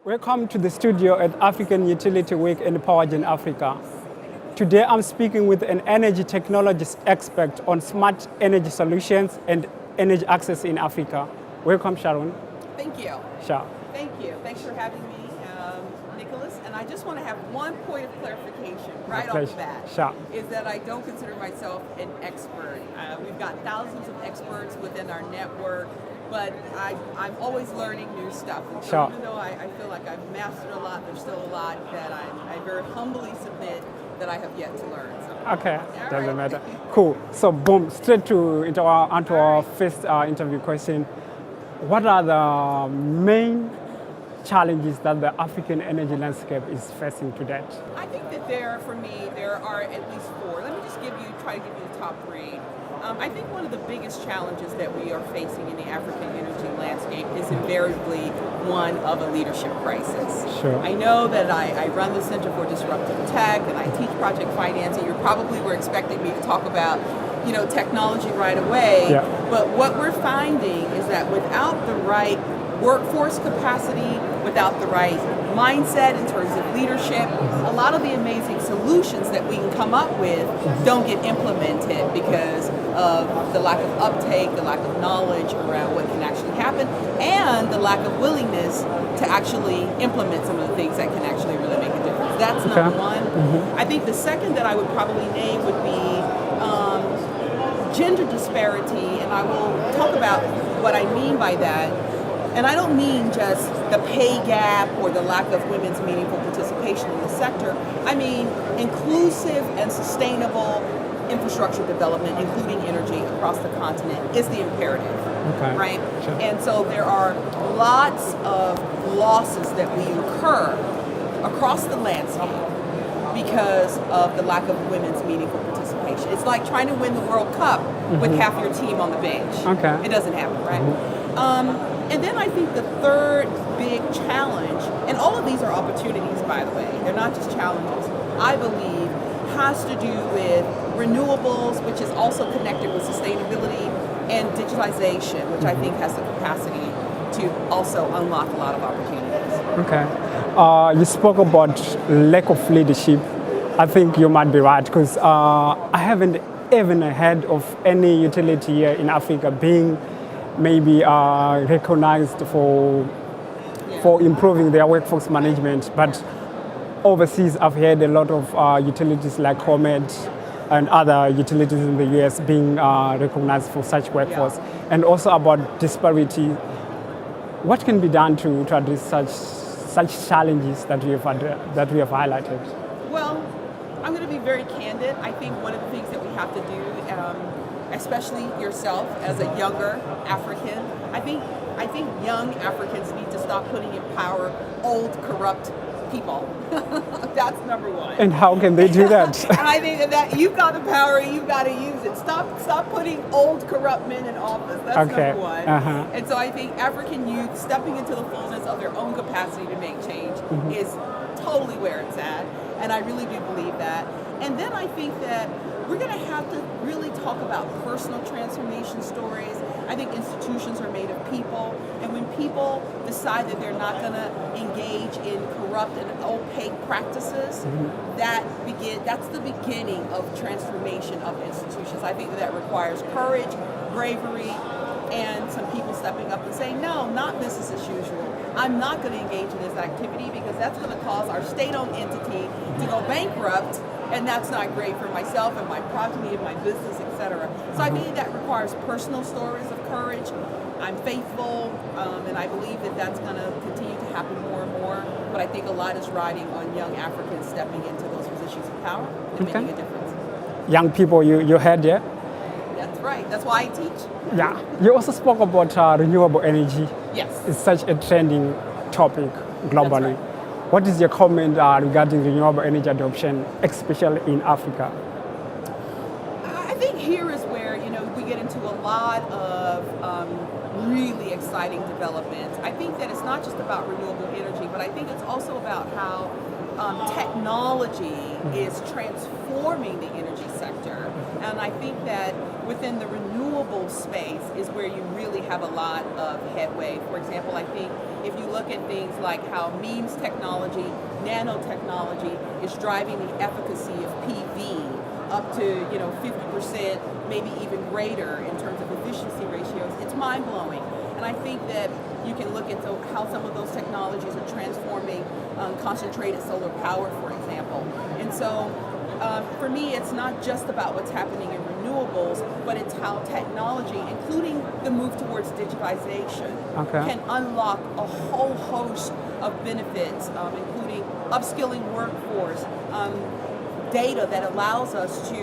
Welcome to the studio at African Utility Week in PowerGen Africa. Today I'm speaking with an energy technologies expert on smart energy solutions and energy access in Africa. Welcome, Sharon. Thank you. Sure. Thank you. Thanks for having me, Nicholas. And I just want to have one point of clarification right off the bat. Sure. Is that I don't consider myself an expert. We've got thousands of experts within our network, but I'm always learning new stuff. And so even though I feel like I've mastered a lot, there's still a lot that I very humbly submit that I have yet to learn. So, okay, doesn't matter. Cool. So boom, straight into our first interview question. What are the main challenges that the African energy landscape is facing today? I think that there are at least four. Let me just try to give you the top three. I think one of the biggest challenges that we are facing in the African energy landscape is invariably one of a leadership crisis. Sure. I know that I run the Center for Disruptive Tech and I teach project financing. You probably were expecting me to talk about technology right away. Yeah. But what we're finding is that without the right workforce capacity, without the right mindset in terms of leadership, a lot of the amazing solutions that we can come up with don't get implemented because of the lack of uptake, the lack of knowledge around what can actually happen, and the lack of willingness to actually implement some of the things that can actually really make a difference. That's number one. I think the second that I would probably name would be gender disparity, and I will talk about what I mean by that. And I don't mean just the pay gap or the lack of women's meaningful participation in the sector. I mean inclusive and sustainable infrastructure development, including energy across the continent, is the imperative, right? Sure. And so there are lots of losses that we incur across the landscape because of the lack of women's meaningful participation. It's like trying to win the World Cup with half your team on the bench. Okay. It doesn't happen, right? And then I think the third big challenge, and all of these are opportunities, by the way, they're not just challenges, I believe has to do with renewables, which is also connected with sustainability, and digitalization, which I think has the capacity to also unlock a lot of opportunities. Okay. You spoke about lack of leadership. I think you might be right, because I haven't even heard of any utility here in Africa being maybe recognized for improving their workforce management. But overseas, I've heard a lot of utilities like ComEd and other utilities in the US being recognized for such workforce. And also about disparity. What can be done to address such challenges that we have highlighted? Well, I'm going to be very candid. I think one of the things that we have to do, especially yourself as a younger African, I think young Africans need to stop putting in power old, corrupt people. That's number one. And how can they do that? And I think that you've got the power, you've got to use it. Stop putting old, corrupt men in office. That's number one. And so I think African youth stepping into the fullness of their own capacity to make change is totally where it's at. And I really do believe that. And then I think that we're going to have to really talk about personal transformation stories. I think institutions are made of people, and when people decide that they're not going to engage in corrupt and opaque practices, that's the beginning of transformation of institutions. I think that requires courage, bravery, and some people stepping up and saying, no, not business as usual. I'm not going to engage in this activity because that's going to cause our state-owned entity to go bankrupt, and that's not great for myself and my progeny and my business, etc. So I think that requires personal stories of courage. I'm faithful, and I believe that that's going to continue to happen more and more. But I think a lot is riding on young Africans stepping into those positions of power and making a difference. Young people, you heard, yeah? That's right. That's why I teach. Yeah. You also spoke about renewable energy. Yes. It's such a trending topic globally. That's right. What is your comment regarding renewable energy adoption, especially in Africa? I think here is where we get into a lot of really exciting developments. I think that it's not just about renewable energy, but I think it's also about how technology is transforming the energy sector. And And I think that within the renewable space is where you really have a lot of headway. For example, I think if you look at things like how MEMS technology, nanotechnology is driving the efficacy of PV up to 50%, maybe even greater in terms of efficiency ratios, it's mind-blowing. And I think that you can look at how some of those technologies are transforming concentrated solar power, for example. And so for me, it's not just about what's happening in renewables, but it's how technology, including the move towards digitization, can unlock a whole host of benefits, including upskilling workforce, data that allows us to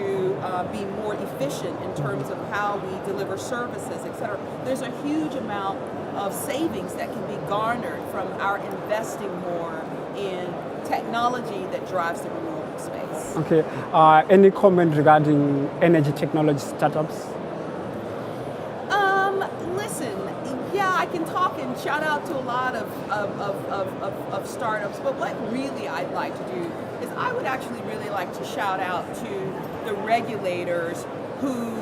be more efficient in terms of how we deliver services, et cetera. There's a huge amount of savings that can be garnered from our investing more in technology that drives the renewable space. Okay. Any comment regarding energy technology startups? Listen, yeah, I can talk and shout out to a lot of startups, but what really I'd like to do is I would actually really like to shout out to the regulators who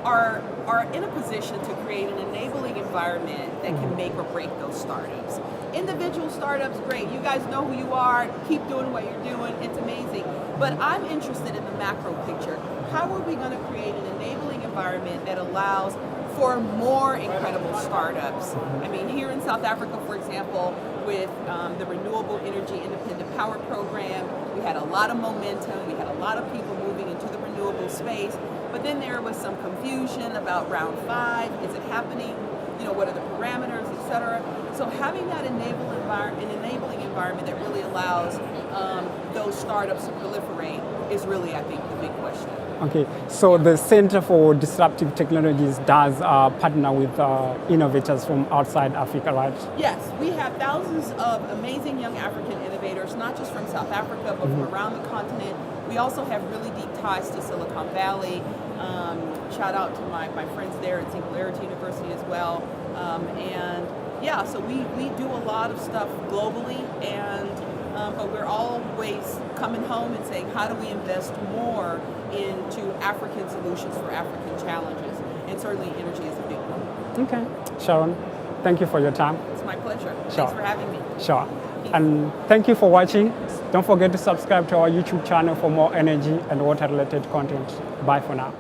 are in a position to create an enabling environment that can make or break those startups. Individual startups, great. You guys know who you are. Keep doing what you're doing. It's amazing. But I'm interested in the macro picture. How are we going to create an enabling environment that allows for more incredible startups? I mean, here in South Africa, for example, with the Renewable Energy Independent Power Program, we had a lot of momentum. We had a lot of people moving into the renewable space. But then there was some confusion about round 5. Is it happening? What are the parameters, et cetera? So having that enabling environment that really allows those startups to proliferate is really, I think, the big question. Okay, so the Center for Disruptive Technologies does partner with innovators from outside Africa, right? Yes, we have thousands of amazing young African innovators, not just from South Africa, but from around the continent. We also have really deep ties to Silicon Valley. Shout out to my friends there at Singularity University as well. And yeah, so we do a lot of stuff globally, and but we're always coming home and saying, how do we invest more into African solutions for African challenges? And certainly energy is a big one. Okay. Sharon, thank you for your time. It's my pleasure. Sure. Thanks for having me. Sure. And thank you for watching. Don't forget to subscribe to our YouTube channel for more energy and water-related content. Bye for now.